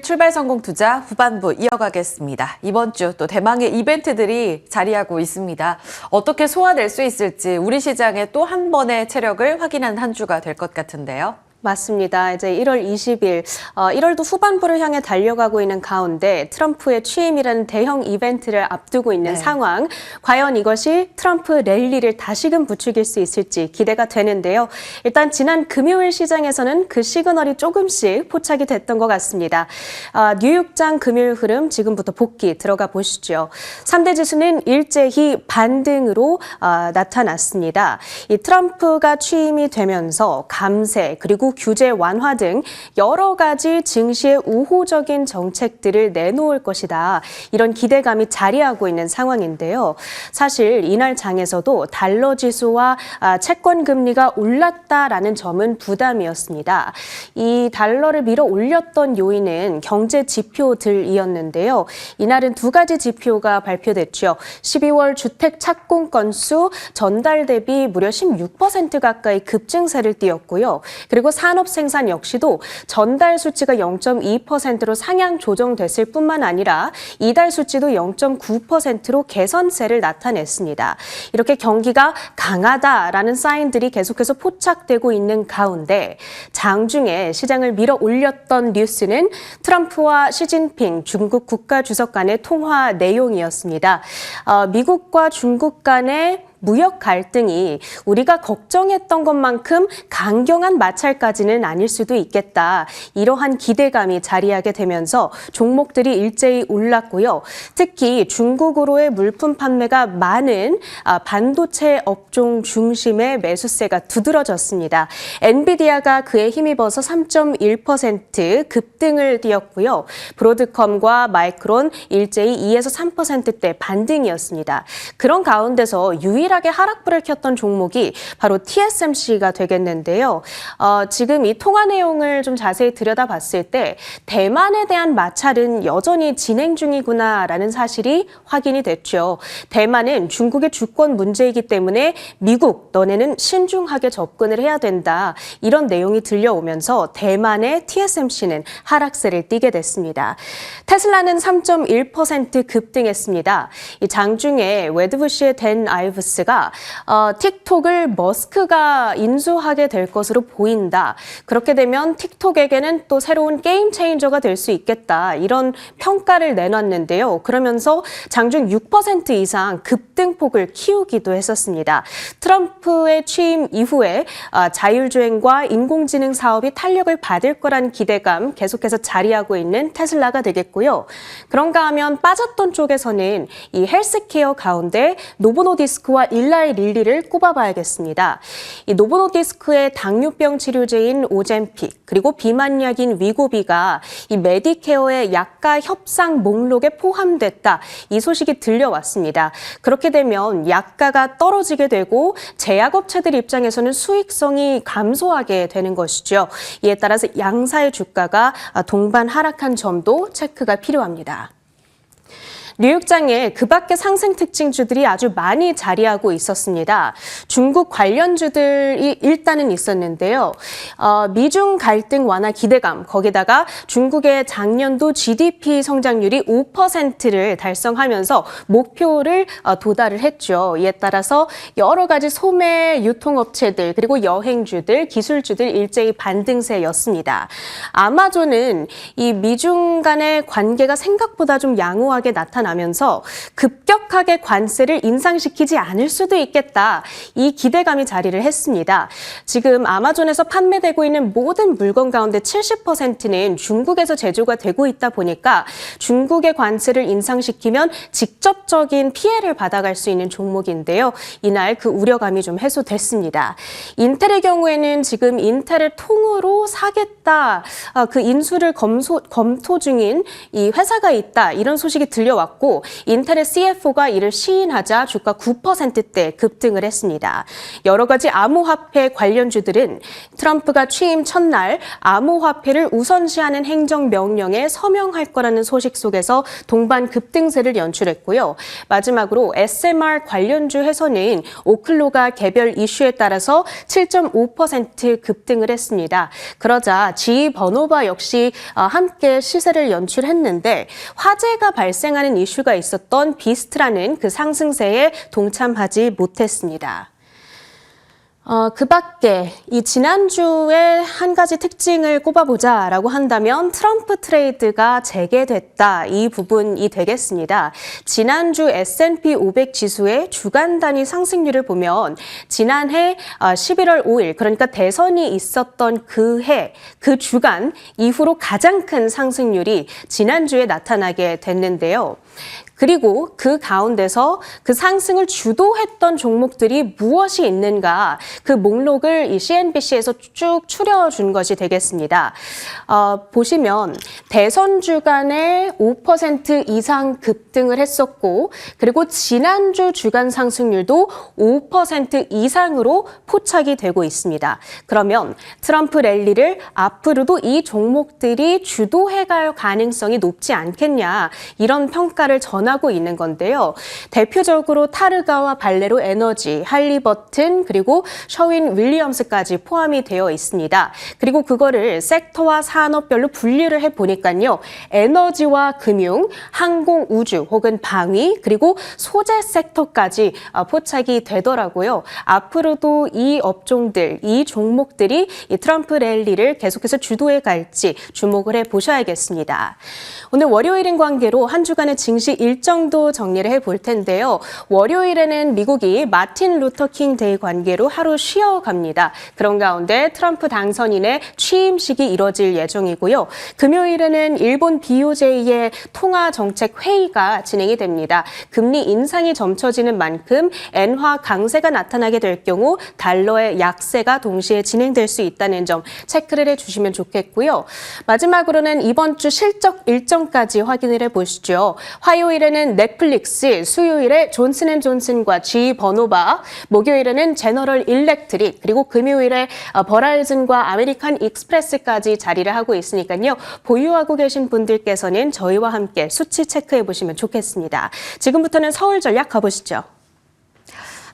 출발 성공 투자 후반부 이어가겠습니다. 이번 주 또 대망의 이벤트들이 자리하고 있습니다. 어떻게 소화될 수 있을지 우리 시장의 또 한 번의 체력을 확인한 한 주가 될 것 같은데요. 맞습니다. 이제 1월 20일, 1월도 후반부를 향해 달려가고 있는 가운데 트럼프의 취임이라는 대형 이벤트를 앞두고 있는 상황. 과연 이것이 트럼프 랠리를 다시금 부추길 수 있을지 기대가 되는데요. 일단 지난 금요일 시장에서는 그 시그널이 조금씩 포착이 됐던 것 같습니다. 뉴욕장 금요일 흐름 지금부터 복귀 들어가 보시죠. 3대 지수는 일제히 반등으로 나타났습니다. 이 트럼프가 취임이 되면서 감세 그리고 규제 완화 등 여러 가지 증시의 우호적인 정책들을 내놓을 것이다. 이런 기대감이 자리하고 있는 상황인데요. 사실 이날 장에서도 달러 지수와 채권 금리가 올랐다라는 점은 부담이었습니다. 이 달러를 밀어 올렸던 요인은 경제 지표들이었는데요. 이날은 두 가지 지표가 발표됐죠. 12월 주택 착공 건수 전달 대비 무려 16% 가까이 급증세를 띄었고요. 그리고 산업 생산 역시도 전달 수치가 0.2%로 상향 조정됐을 뿐만 아니라 이달 수치도 0.9%로 개선세를 나타냈습니다. 이렇게 경기가 강하다라는 사인들이 계속해서 포착되고 있는 가운데 장중에 시장을 밀어 올렸던 뉴스는 트럼프와 시진핑 중국 국가주석 간의 통화 내용이었습니다. 미국과 중국 간의 무역 갈등이 우리가 걱정했던 것만큼 강경한 마찰까지는 아닐 수도 있겠다. 이러한 기대감이 자리하게 되면서 종목들이 일제히 올랐고요. 특히 중국으로의 물품 판매가 많은 반도체 업종 중심의 매수세가 두드러졌습니다. 엔비디아가 그에 힘입어서 3.1% 급등을 띄었고요. 브로드컴과 마이크론 일제히 2에서 3%대 반등이었습니다. 그런 가운데서 유일하게 하락불을 켰던 종목이 바로 TSMC가 되겠는데요. 지금 이 통화 내용을 좀 자세히 들여다봤을 때 대만에 대한 마찰은 여전히 진행 중이구나라는 사실이 확인이 됐죠. 대만은 중국의 주권 문제이기 때문에 미국, 너네는 신중하게 접근을 해야 된다. 이런 내용이 들려오면서 대만의 TSMC는 하락세를 띠게 됐습니다. 테슬라는 3.1% 급등했습니다. 이 장중에 웨드부시의 댄 아이브스가 틱톡을 머스크가 인수하게 될 것으로 보인다. 그렇게 되면 틱톡에게는 또 새로운 게임 체인저가 될 수 있겠다. 이런 평가를 내놨는데요. 그러면서 장중 6% 이상 급등폭을 키우기도 했었습니다. 트럼프의 취임 이후에 자율주행과 인공지능 사업이 탄력을 받을 거란 기대감 계속해서 자리하고 있는 테슬라가 되겠고요. 그런가 하면 빠졌던 쪽에서는 이 헬스케어 가운데 노보노디스크와 일라이 릴리를 꼽아봐야겠습니다. 이 노보노디스크의 당뇨병 치료제인 오젬픽 그리고 비만약인 위고비가 이 메디케어의 약가 협상 목록에 포함됐다. 이 소식이 들려왔습니다. 그렇게 되면 약가가 떨어지게 되고 제약업체들 입장에서는 수익성이 감소하게 되는 것이죠. 이에 따라서 양사의 주가가 동반 하락한 점도 체크가 필요합니다. 뉴욕장에 그 밖의 상승 특징주들이 아주 많이 자리하고 있었습니다. 중국 관련주들이 일단은 있었는데요. 미중 갈등 완화 기대감, 거기다가 중국의 작년도 GDP 성장률이 5%를 달성하면서 목표를 도달을 했죠. 이에 따라서 여러 가지 소매 유통업체들 그리고 여행주들, 기술주들 일제히 반등세였습니다. 아마존은 이 미중 간의 관계가 생각보다 좀 양호하게 나타나면서 급격하게 관세를 인상시키지 않을 수도 있겠다. 이 기대감이 자리를 했습니다. 지금 아마존에서 판매되고 있는 모든 물건 가운데 70%는 중국에서 제조가 되고 있다 보니까 중국의 관세를 인상시키면 직접적인 피해를 받아갈 수 있는 종목인데요. 이날 그 우려감이 좀 해소됐습니다. 인텔의 경우에는 지금 인텔을 통으로 사겠다. 그 인수를 검토 중인 이 회사가 있다. 이런 소식이 들려왔고 이끌었고 인텔의 CFO가 이를 시인하자 주가 9%대 급등을 했습니다. 여러 가지 암호화폐 관련주들은 트럼프가 취임 첫날 암호화폐를 우선시하는 행정명령에 서명할 거라는 소식 속에서 동반 급등세를 연출했고요. 마지막으로 SMR 관련주 해서는 오클로가 개별 이슈에 따라서 7.5% 급등을 했습니다. 그러자 GE 버노바 역시 함께 시세를 연출했는데 화재가 발생하는 이슈가 있었던 비스트라는 그 상승세에 동참하지 못했습니다. 그 밖에 이 지난주에 한 가지 특징을 꼽아보자라고 한다면 트럼프 트레이드가 재개됐다. 이 부분이 되겠습니다. 지난주 S&P 500 지수의 주간 단위 상승률을 보면 지난해 11월 5일 그러니까 대선이 있었던 그 주간 이후로 가장 큰 상승률이 지난주에 나타나게 됐는데요. 그리고 그 가운데서 그 상승을 주도했던 종목들이 무엇이 있는가 그 목록을 이 CNBC에서 쭉 추려준 것이 되겠습니다. 보시면 대선 주간에 5% 이상 급등을 했었고 그리고 지난주 주간 상승률도 5% 이상으로 포착이 되고 있습니다. 그러면 트럼프 랠리를 앞으로도 이 종목들이 주도해갈 가능성이 높지 않겠냐 이런 평가를 전하고 있는 건데요. 대표적으로 타르가와 발레로 에너지, 할리버튼 그리고 셔윈 윌리엄스까지 포함이 되어 있습니다. 그리고 그거를 섹터와 산업별로 분류를 해보니까요. 에너지와 금융, 항공, 우주 혹은 방위 그리고 소재 섹터까지 포착이 되더라고요. 앞으로도 이 업종들, 이 종목들이 이 트럼프 랠리를 계속해서 주도해 갈지 주목을 해보셔야겠습니다. 오늘 월요일인 관계로 한 주간의 증시 일정도 정리를 해볼 텐데요. 월요일에는 미국이 마틴 루터 킹 데이 관계로 하루 쉬어갑니다. 그런 가운데 트럼프 당선인의 취임식이 이뤄질 예정이고요. 금요일에는 일본 BOJ의 통화정책회의가 진행이 됩니다. 금리 인상이 점쳐지는 만큼 엔화 강세가 나타나게 될 경우 달러의 약세가 동시에 진행될 수 있다는 점 체크를 해주시면 좋겠고요. 마지막으로는 이번 주 실적 일정까지 확인을 해보시죠. 화요일에는 넷플릭스, 수요일에 존슨앤존슨과 GE 버노바, 목요일에는 제너럴 일렉트릭, 그리고 금요일에 버라이즌과 아메리칸 익스프레스까지 자리를 하고 있으니까요. 보유하고 계신 분들께서는 저희와 함께 수치 체크해 보시면 좋겠습니다. 지금부터는 서울전략 가보시죠.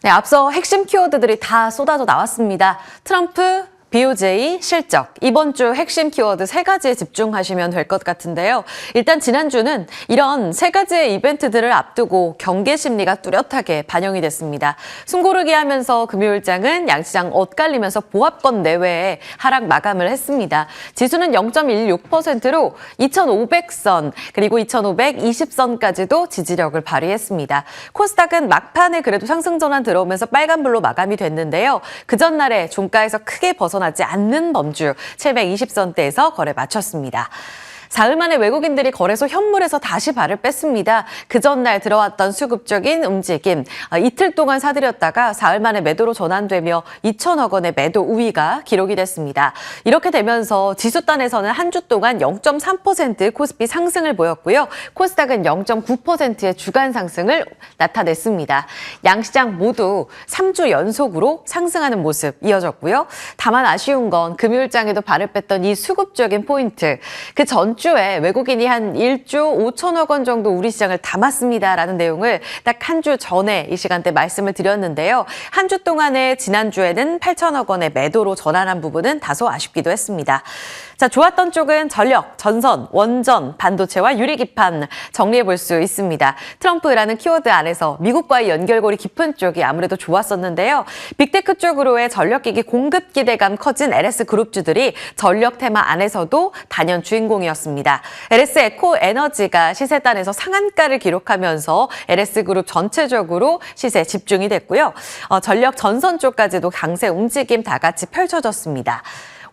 네, 앞서 핵심 키워드들이 다 쏟아져 나왔습니다. 트럼프, BOJ, 실적, 이번 주 핵심 키워드 3가지에 집중하시면 될 것 같은데요. 일단 지난주는 이런 3가지의 이벤트들을 앞두고 경계 심리가 뚜렷하게 반영이 됐습니다. 숨고르기 하면서 금요일장은 양시장 엇갈리면서 보합권 내외에 하락 마감을 했습니다. 지수는 0.16%로 2,500선 그리고 2,520선까지도 지지력을 발휘했습니다. 코스닥은 막판에 그래도 상승 전환 들어오면서 빨간불로 마감이 됐는데요. 그 전날에 종가에서 크게 벗어나지 않는 범주 720선대에서 거래 마쳤습니다. 사흘 만에 외국인들이 거래소 현물에서 다시 발을 뺐습니다. 그 전날 들어왔던 수급적인 움직임, 이틀 동안 사들였다가 사흘 만에 매도로 전환되며 2천억 원의 매도 우위가 기록이 됐습니다. 이렇게 되면서 지수단에서는 한 주 동안 0.3% 코스피 상승을 보였고요. 코스닥은 0.9%의 주간 상승을 나타냈습니다. 양시장 모두 3주 연속으로 상승하는 모습 이어졌고요. 다만 아쉬운 건 금요일장에도 발을 뺐던 이 수급적인 포인트, 그 전주에 외국인이 한 1조 5천억 원 정도 우리 시장을 담았습니다라는 내용을 딱 한 주 전에 이 시간대 말씀을 드렸는데요. 한 주 동안에 지난주에는 8천억 원의 매도로 전환한 부분은 다소 아쉽기도 했습니다. 자, 좋았던 쪽은 전력, 전선, 원전, 반도체와 유리기판 정리해 볼 수 있습니다. 트럼프라는 키워드 안에서 미국과의 연결고리 깊은 쪽이 아무래도 좋았었는데요. 빅테크 쪽으로의 전력기기 공급 기대감 커진 LS그룹주들이 전력 테마 안에서도 단연 주인공이었습니다. LS 에코 에너지가 시세단에서 상한가를 기록하면서 LS그룹 전체적으로 시세 집중이 됐고요. 전력 전선 쪽까지도 강세 움직임 다 같이 펼쳐졌습니다.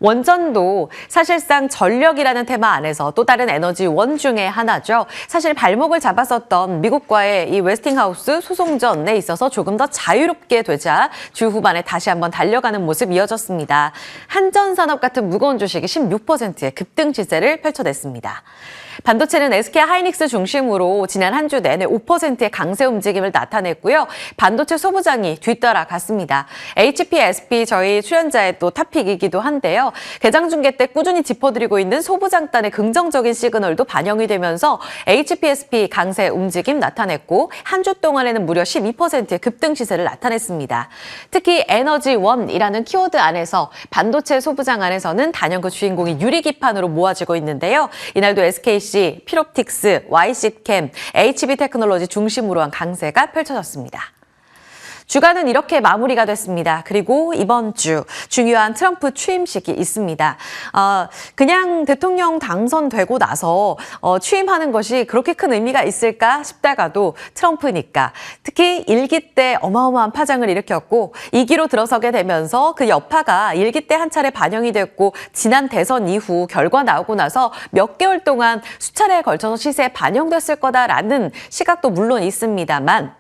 원전도 사실상 전력이라는 테마 안에서 또 다른 에너지 원 중에 하나죠. 사실 발목을 잡았었던 미국과의 이 웨스팅하우스 소송전에 있어서 조금 더 자유롭게 되자 주 후반에 다시 한번 달려가는 모습 이어졌습니다. 한전산업 같은 무거운 주식이 16%의 급등 시세를 펼쳐냈습니다. 반도체는 SK 하이닉스 중심으로 지난 한 주 내내 5%의 강세 움직임을 나타냈고요. 반도체 소부장이 뒤따라갔습니다. HPSP 저희 출연자의 또 탑픽이기도 한데요. 개장 중계 때 꾸준히 짚어드리고 있는 소부장단의 긍정적인 시그널도 반영이 되면서 HPSP 강세 움직임 나타냈고 한 주 동안에는 무려 12%의 급등 시세를 나타냈습니다. 특히 에너지원이라는 키워드 안에서 반도체 소부장 안에서는 단연 그 주인공이 유리기판으로 모아지고 있는데요. 이날도 SKC, 필옵틱스, YC캠, HB테크놀로지 중심으로 한 강세가 펼쳐졌습니다. 주간은 이렇게 마무리가 됐습니다. 그리고 이번 주 중요한 트럼프 취임식이 있습니다. 그냥 대통령 당선되고 나서 취임하는 것이 그렇게 큰 의미가 있을까 싶다가도 트럼프니까 특히 1기 때 어마어마한 파장을 일으켰고 2기로 들어서게 되면서 그 여파가 1기 때 한 차례 반영이 됐고 지난 대선 이후 결과 나오고 나서 몇 개월 동안 수차례에 걸쳐서 시세에 반영됐을 거다라는 시각도 물론 있습니다만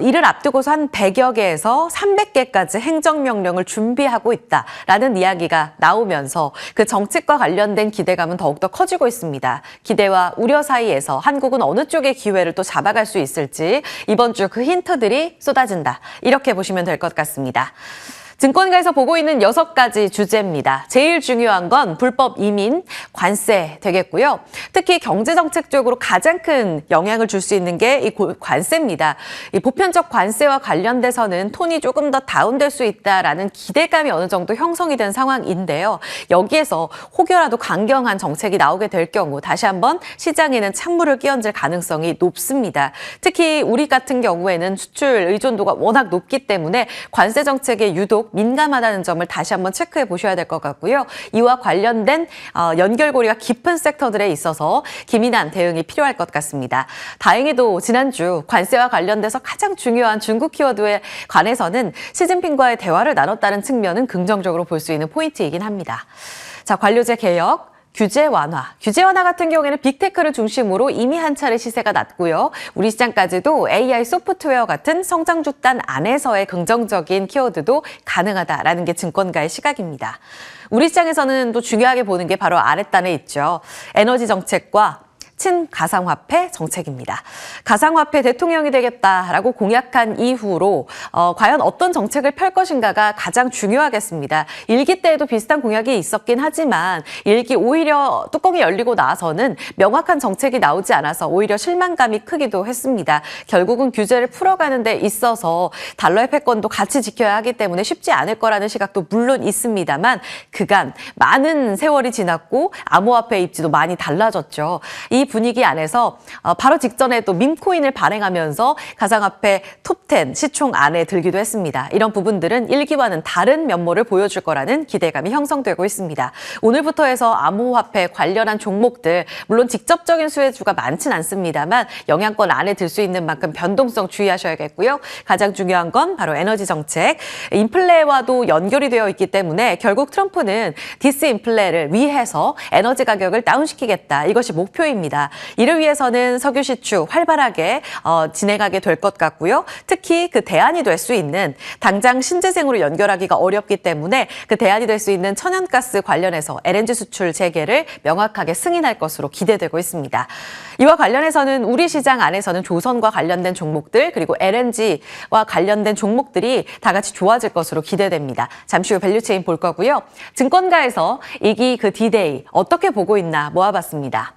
이를 앞두고서 한 100여 개에서 300개까지 행정명령을 준비하고 있다라는 이야기가 나오면서 그 정책과 관련된 기대감은 더욱더 커지고 있습니다. 기대와 우려 사이에서 한국은 어느 쪽의 기회를 또 잡아갈 수 있을지 이번 주 그 힌트들이 쏟아진다. 이렇게 보시면 될 것 같습니다. 증권가에서 보고 있는 6가지 주제입니다. 제일 중요한 건 불법 이민, 관세 되겠고요. 특히 경제정책 쪽으로 가장 큰 영향을 줄 수 있는 게 이 관세입니다. 이 보편적 관세와 관련돼서는 톤이 조금 더 다운될 수 있다라는 기대감이 어느 정도 형성이 된 상황인데요. 여기에서 혹여라도 강경한 정책이 나오게 될 경우 다시 한번 시장에는 찬물을 끼얹을 가능성이 높습니다. 특히 우리 같은 경우에는 수출 의존도가 워낙 높기 때문에 관세 정책에 유독 민감하다는 점을 다시 한번 체크해 보셔야 될 것 같고요. 이와 관련된 연결고리가 깊은 섹터들에 있어서 기민한 대응이 필요할 것 같습니다. 다행히도 지난주 관세와 관련돼서 가장 중요한 중국 키워드에 관해서는 시진핑과의 대화를 나눴다는 측면은 긍정적으로 볼 수 있는 포인트이긴 합니다. 자, 관료제 개혁. 규제 완화 같은 경우에는 빅테크를 중심으로 이미 한 차례 시세가 낮고요. 우리 시장까지도 AI 소프트웨어 같은 성장주 단 안에서의 긍정적인 키워드도 가능하다라는 게 증권가의 시각입니다. 우리 시장에서는 또 중요하게 보는 게 바로 아랫단에 있죠. 에너지 정책과 친가상화폐 정책입니다. 가상화폐 대통령이 되겠다라고 공약한 이후로 과연 어떤 정책을 펼 것인가가 가장 중요하겠습니다. 1기 때에도 비슷한 공약이 있었긴 하지만 1기 오히려 뚜껑이 열리고 나서는 명확한 정책이 나오지 않아서 오히려 실망감이 크기도 했습니다. 결국은 규제를 풀어가는 데 있어서 달러의 패권도 같이 지켜야 하기 때문에 쉽지 않을 거라는 시각도 물론 있습니다만 그간 많은 세월이 지났고 암호화폐 입지도 많이 달라졌죠. 이 분위기 안에서 바로 직전에 또 밈코인을 발행하면서 가상화폐 톱10 시총 안에 들기도 했습니다. 이런 부분들은 1기와는 다른 면모를 보여줄 거라는 기대감이 형성되고 있습니다. 오늘부터 해서 암호화폐 관련한 종목들 물론 직접적인 수혜주가 많진 않습니다만 영향권 안에 들 수 있는 만큼 변동성 주의하셔야겠고요. 가장 중요한 건 바로 에너지 정책. 인플레와도 연결이 되어 있기 때문에 결국 트럼프는 디스인플레를 위해서 에너지 가격을 다운시키겠다. 이것이 목표입니다. 이를 위해서는 석유 시추 활발하게 진행하게 될 것 같고요. 특히 그 대안이 될 수 있는 당장 신재생으로 연결하기가 어렵기 때문에 그 대안이 될 수 있는 천연가스 관련해서 LNG 수출 재개를 명확하게 승인할 것으로 기대되고 있습니다. 이와 관련해서는 우리 시장 안에서는 조선과 관련된 종목들 그리고 LNG와 관련된 종목들이 다 같이 좋아질 것으로 기대됩니다. 잠시 후 밸류체인 볼 거고요. 증권가에서 이기 그 D-Day 어떻게 보고 있나 모아봤습니다.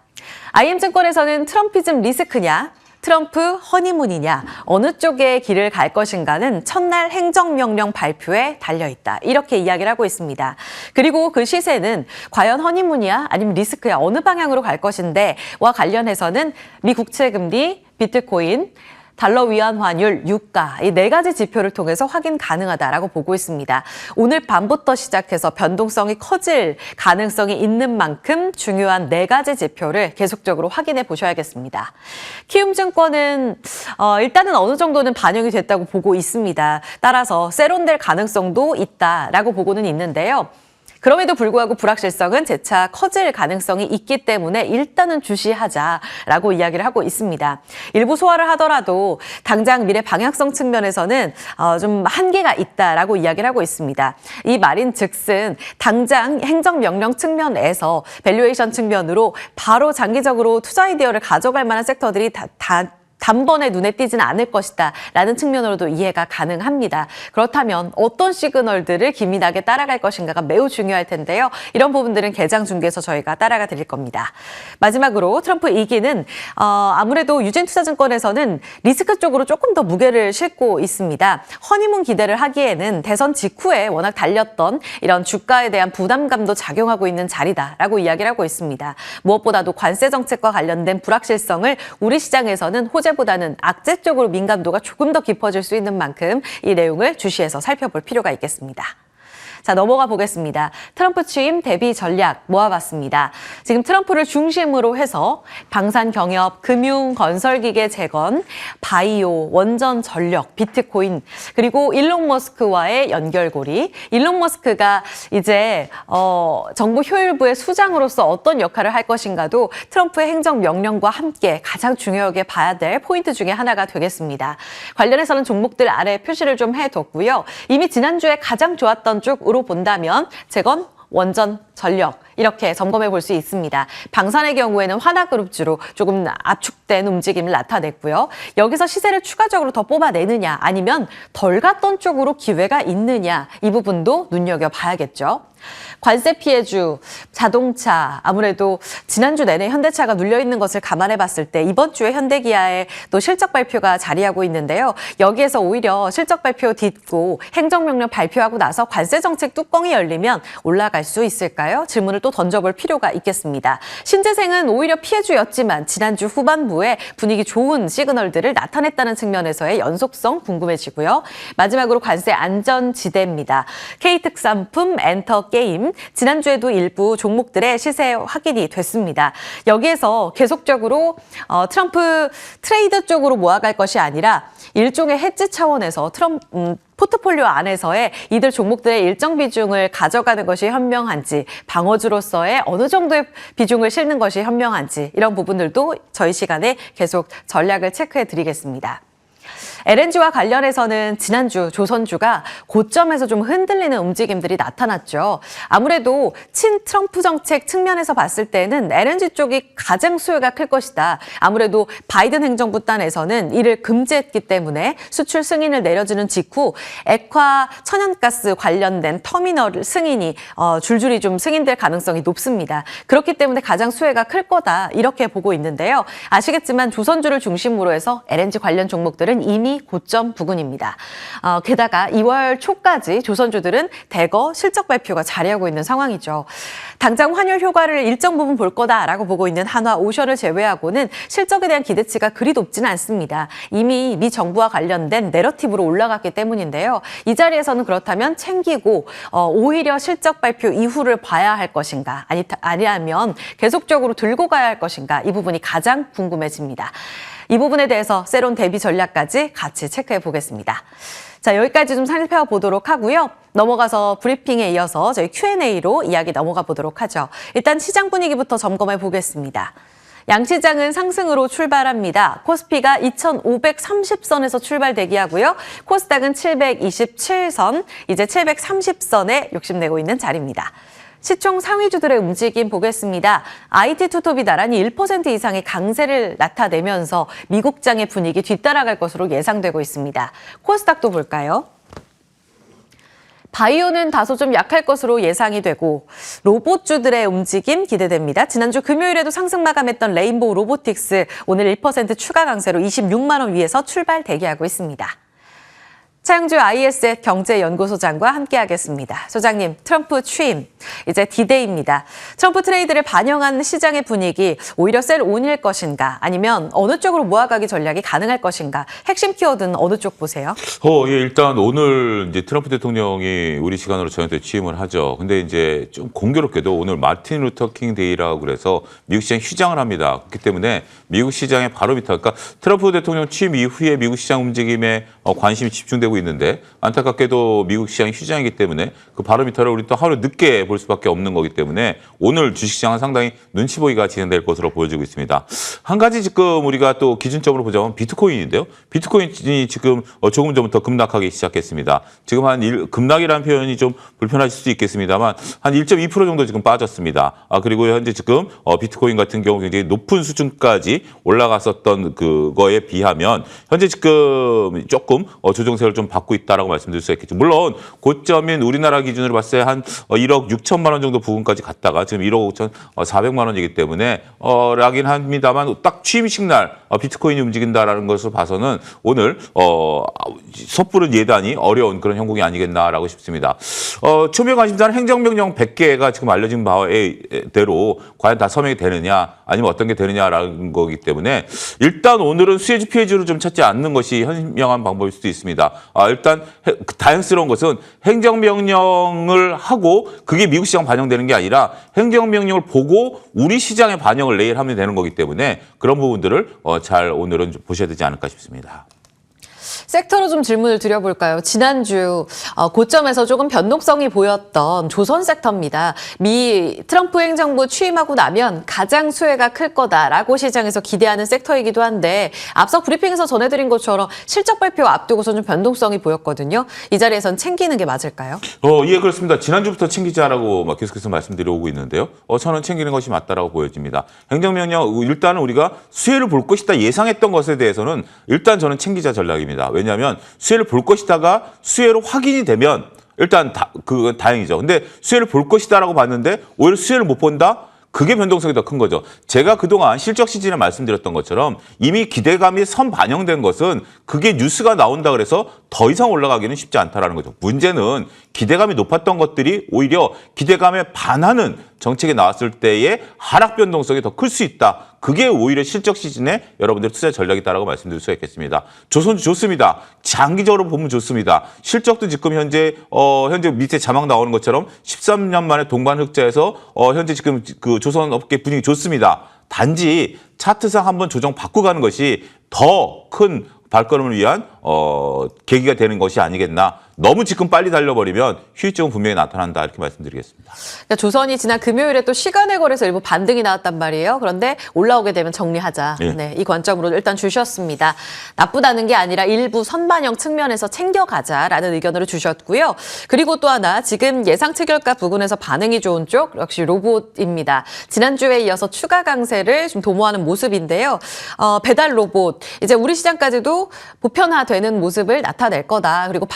IM증권에서는 트럼피즘 리스크냐, 트럼프 허니문이냐, 어느 쪽의 길을 갈 것인가는 첫날 행정명령 발표에 달려있다. 이렇게 이야기를 하고 있습니다. 그리고 그 시세는 과연 허니문이야 아니면 리스크야 어느 방향으로 갈 것인데와 관련해서는 미 국채금리, 비트코인, 달러 위안 환율, 유가 이 4가지 지표를 통해서 확인 가능하다라고 보고 있습니다. 오늘 밤부터 시작해서 변동성이 커질 가능성이 있는 만큼 중요한 4가지 지표를 계속적으로 확인해 보셔야겠습니다. 키움증권은 일단은 어느 정도는 반영이 됐다고 보고 있습니다. 따라서 세론될 가능성도 있다라고 보고는 있는데요. 그럼에도 불구하고 불확실성은 재차 커질 가능성이 있기 때문에 일단은 주시하자라고 이야기를 하고 있습니다. 일부 소화를 하더라도 당장 미래 방향성 측면에서는 좀 한계가 있다라고 이야기를 하고 있습니다. 이 말인즉슨 당장 행정명령 측면에서 밸류에이션 측면으로 바로 장기적으로 투자 아이디어를 가져갈 만한 섹터들이 단번에 눈에 띄지는 않을 것이다 라는 측면으로도 이해가 가능합니다. 그렇다면 어떤 시그널들을 기민하게 따라갈 것인가가 매우 중요할 텐데요. 이런 부분들은 개장 중계에서 저희가 따라가 드릴 겁니다. 마지막으로 트럼프 2기는 아무래도 유진투자증권에서는 리스크 쪽으로 조금 더 무게를 싣고 있습니다. 허니문 기대를 하기에는 대선 직후에 워낙 달렸던 이런 주가에 대한 부담감도 작용하고 있는 자리다라고 이야기를 하고 있습니다. 무엇보다도 관세 정책과 관련된 불확실성을 우리 시장에서는 호재보다는 악재 쪽으로 민감도가 조금 더 깊어질 수 있는 만큼 이 내용을 주시해서 살펴볼 필요가 있겠습니다. 자, 넘어가 보겠습니다. 트럼프 취임 대비 전략 모아봤습니다. 지금 트럼프를 중심으로 해서 방산 경협, 금융, 건설기계 재건, 바이오, 원전 전력, 비트코인, 그리고 일론 머스크와의 연결고리. 일론 머스크가 이제 정부 효율부의 수장으로서 어떤 역할을 할 것인가도 트럼프의 행정명령과 함께 가장 중요하게 봐야 될 포인트 중에 하나가 되겠습니다. 관련해서는 종목들 아래 표시를 좀 해뒀고요. 이미 지난주에 가장 좋았던 쪽으로 본다면 재건, 원전, 전력 이렇게 점검해 볼 수 있습니다. 방산의 경우에는 환화그룹주로 조금 압축된 움직임을 나타냈고요. 여기서 시세를 추가적으로 더 뽑아내느냐 아니면 덜 갔던 쪽으로 기회가 있느냐 이 부분도 눈여겨봐야겠죠. 관세 피해주, 자동차, 아무래도 지난주 내내 현대차가 눌려있는 것을 감안해 봤을 때 이번 주에 현대기아의 또 실적 발표가 자리하고 있는데요. 여기에서 오히려 실적 발표 딛고 행정명령 발표하고 나서 관세 정책 뚜껑이 열리면 올라갈 수 있을까요? 질문을 또 던져볼 필요가 있겠습니다. 신재생은 오히려 피해주였지만 지난주 후반부에 분위기 좋은 시그널들을 나타냈다는 측면에서의 연속성 궁금해지고요. 마지막으로 관세 안전지대입니다. K특산품, 엔터게임, 지난주에도 일부 종목들의 시세 확인이 됐습니다. 여기에서 계속적으로 트럼프 트레이드 쪽으로 모아갈 것이 아니라 일종의 헤지 차원에서 포트폴리오 안에서의 이들 종목들의 일정 비중을 가져가는 것이 현명한지, 방어주로서의 어느 정도의 비중을 실는 것이 현명한지 이런 부분들도 저희 시간에 계속 전략을 체크해 드리겠습니다. LNG와 관련해서는 지난주 조선주가 고점에서 좀 흔들리는 움직임들이 나타났죠. 아무래도 친트럼프 정책 측면에서 봤을 때는 LNG 쪽이 가장 수요가 클 것이다. 아무래도 바이든 행정부 단에서는 이를 금지했기 때문에 수출 승인을 내려주는 직후 액화 천연가스 관련된 터미널 승인이 줄줄이 좀 승인될 가능성이 높습니다. 그렇기 때문에 가장 수혜가 클 거다 이렇게 보고 있는데요. 아시겠지만 조선주를 중심으로 해서 LNG 관련 종목들은 이미 고점 부근입니다. 게다가 2월 초까지 조선주들은 대거 실적 발표가 자리하고 있는 상황이죠. 당장 환율 효과를 일정 부분 볼 거다라고 보고 있는 한화, 오션을 제외하고는 실적에 대한 기대치가 그리 높지는 않습니다. 이미 미 정부와 관련된 내러티브로 올라갔기 때문인데요. 이 자리에서는 그렇다면 챙기고 오히려 실적 발표 이후를 봐야 할 것인가 아니면 계속적으로 들고 가야 할 것인가 이 부분이 가장 궁금해집니다. 이 부분에 대해서 세론 대비 전략까지 같이 체크해 보겠습니다. 자, 여기까지 좀 살펴보도록 하고요. 넘어가서 브리핑에 이어서 저희 Q&A로 이야기 넘어가 보도록 하죠. 일단 시장 분위기부터 점검해 보겠습니다. 양시장은 상승으로 출발합니다. 코스피가 2,530선에서 출발 대기하고요. 코스닥은 727선, 이제 730선에 욕심내고 있는 자리입니다. 시총 상위주들의 움직임 보겠습니다. IT 투톱이 나란히 1% 이상의 강세를 나타내면서 미국장의 분위기 뒤따라갈 것으로 예상되고 있습니다. 코스닥도 볼까요? 바이오는 다소 좀 약할 것으로 예상이 되고 로봇주들의 움직임 기대됩니다. 지난주 금요일에도 상승 마감했던 레인보우 로보틱스 오늘 1% 추가 강세로 26만 원 위에서 출발 대기하고 있습니다. 차영주 IS의 경제연구소장과 함께하겠습니다. 소장님, 트럼프 취임, 이제 D-Day입니다. 트럼프 트레이드를 반영한 시장의 분위기, 오히려 셀온일 것인가, 아니면 어느 쪽으로 모아가기 전략이 가능할 것인가, 핵심 키워드는 어느 쪽 보세요? 예, 일단 오늘 이제 트럼프 대통령이 우리 시간으로 저녁 때 취임을 하죠. 근데 이제 좀 공교롭게도 오늘 마틴 루터 킹 데이라고 그래서 미국 시장 휴장을 합니다. 그렇기 때문에 미국 시장의 바로 밑에, 그러니까 트럼프 대통령 취임 이후에 미국 시장 움직임에 관심이 집중되고 되고 있는데 안타깝게도 미국 시장이 휴장이기 때문에 그 바로미터를 우리 또 하루 늦게 볼 수밖에 없는 거기 때문에 오늘 주식시장은 상당히 눈치 보기가 진행될 것으로 보여지고 있습니다. 한 가지 지금 우리가 또 기준점으로 보자면 비트코인인데요. 비트코인이 지금 조금 전부터 급락하기 시작했습니다. 지금 급락이라는 표현이 좀 불편하실 수도 있겠습니다만 한 1.2% 정도 지금 빠졌습니다. 그리고 현재 지금 비트코인 같은 경우 굉장히 높은 수준까지 올라갔었던 그거에 비하면 현재 지금 조금 조정세를 좀 받고 있다라고 말씀드릴 수 있겠죠. 물론 고점인 우리나라 기준으로 봤을 때 한 1억 6천만 원 정도 부근까지 갔다가 지금 1억 5천 4백만 원이기 때문에 라긴 합니다만 딱 취임식 날 비트코인이 움직인다라는 것을 봐서는 오늘 섣부른 예단이 어려운 그런 형국이 아니겠나라고 싶습니다. 초미의 관심사는 행정명령 100개가 지금 알려진 바대로 과연 다 서명이 되느냐 아니면 어떤 게 되느냐라는 거기 때문에 일단 오늘은 수혜주 피해주를 좀 찾지 않는 것이 현명한 방법일 수도 있습니다. 일단 다행스러운 것은 행정명령을 하고 그게 미국 시장 반영되는 게 아니라 행정명령을 보고 우리 시장에 반영을 내일 하면 되는 거기 때문에 그런 부분들을 잘 오늘은 좀 보셔야 되지 않을까 싶습니다. 섹터로 좀 질문을 드려볼까요? 지난주 고점에서 조금 변동성이 보였던 조선 섹터입니다. 미 트럼프 행정부 취임하고 나면 가장 수혜가 클 거다라고 시장에서 기대하는 섹터이기도 한데 앞서 브리핑에서 전해드린 것처럼 실적 발표 앞두고서 좀 변동성이 보였거든요. 이 자리에선 챙기는 게 맞을까요? 예, 그렇습니다. 지난주부터 챙기자라고 계속해서 말씀드려오고 있는데요. 저는 챙기는 것이 맞다라고 보여집니다. 행정명령 일단은 우리가 수혜를 볼 것이다 예상했던 것에 대해서는 일단 저는 챙기자 전략입니다. 왜냐하면 수혜를 볼 것이다가 수혜로 확인이 되면 일단 그건 다행이죠. 근데 수혜를 볼 것이다라고 봤는데 오히려 수혜를 못 본다? 그게 변동성이 더 큰 거죠. 제가 그동안 실적 시즌에 말씀드렸던 것처럼 이미 기대감이 선반영된 것은 그게 뉴스가 나온다 그래서 더 이상 올라가기는 쉽지 않다라는 거죠. 문제는 기대감이 높았던 것들이 오히려 기대감에 반하는 정책이 나왔을 때의 하락 변동성이 더 클 수 있다. 그게 오히려 실적 시즌에 여러분들의 투자 전략이다라고 말씀드릴 수가 있겠습니다. 조선주 좋습니다. 장기적으로 보면 좋습니다. 실적도 지금 현재 밑에 자막 나오는 것처럼 13년 만에 동반 흑자에서 현재 지금 그 조선 업계 분위기 좋습니다. 단지 차트상 한번 조정 받고 가는 것이 더 큰 발걸음을 위한 계기가 되는 것이 아니겠나. 너무 지금 빨리 달려버리면 휴유증은 분명히 나타난다 이렇게 말씀드리겠습니다. 그러니까 조선이 지난 금요일에 또 시간의 거래에서 일부 반등이 나왔단 말이에요. 그런데 올라오게 되면 정리하자. 예. 네, 이 관점으로 일단 주셨습니다. 나쁘다는 게 아니라 일부 선반영 측면에서 챙겨가자라는 의견으로 주셨고요. 그리고 또 하나 지금 예상 체결가 부근에서 반응이 좋은 쪽 역시 로봇입니다. 지난주에 이어서 추가 강세를 좀 도모하는 모습인데요. 배달 로봇 이제 우리 시장까지도 보편화되는 모습을 나타낼 거다. 그리고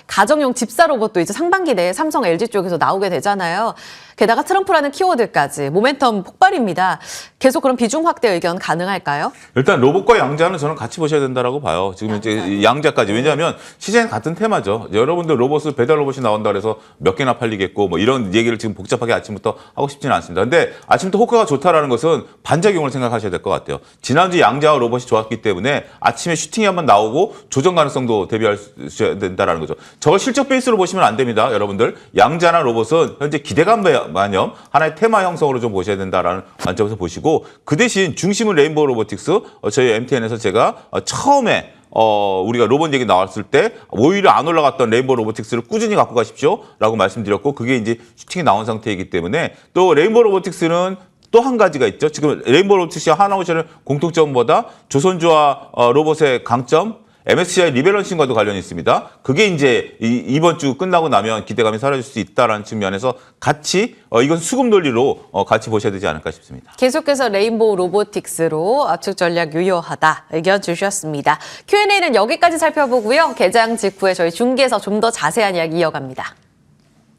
가정용 집사 로봇도 이제 상반기 내에 삼성, LG 쪽에서 나오게 되잖아요. 게다가 트럼프라는 키워드까지 모멘텀 폭발입니다. 계속 그런 비중 확대 의견 가능할까요? 일단 로봇과 양자는 저는 같이 보셔야 된다라고 봐요. 지금 이제 양자까지. 왜냐하면 시장이 같은 테마죠. 여러분들 배달 로봇이 나온다 그래서 몇 개나 팔리겠고 뭐 이런 얘기를 지금 복잡하게 아침부터 하고 싶지는 않습니다. 근데 아침부터 호가가 좋다라는 것은 반작용을 생각하셔야 될 것 같아요. 지난주 양자와 로봇이 좋았기 때문에 아침에 슈팅이 한번 나오고 조정 가능성도 대비하셔야 된다라는 거죠. 저걸 실적 베이스로 보시면 안 됩니다. 여러분들 양자나 로봇은 현재 기대감 마념 하나의 테마 형성으로 좀 보셔야 된다라는 관점에서 보시고 그 대신 중심은 레인보우 로보틱스 저희 MTN에서 제가 처음에 우리가 로봇 얘기 나왔을 때 오히려 안 올라갔던 레인보우 로보틱스를 꾸준히 갖고 가십시오라고 말씀드렸고 그게 이제 슈팅이 나온 상태이기 때문에 또 레인보우 로보틱스는 또 한 가지가 있죠. 지금 레인보우 로보틱스와 하나오션의 공통점보다 조선주와 로봇의 강점 MSCI 리밸런싱과도 관련이 있습니다. 그게 이제 이번 주 끝나고 나면 기대감이 사라질 수 있다는 측면에서 같이 이건 수급 논리로 같이 보셔야 되지 않을까 싶습니다. 계속해서 레인보우 로보틱스로 압축 전략 유효하다 의견 주셨습니다. Q&A는 여기까지 살펴보고요. 개장 직후에 저희 중계에서 좀 더 자세한 이야기 이어갑니다.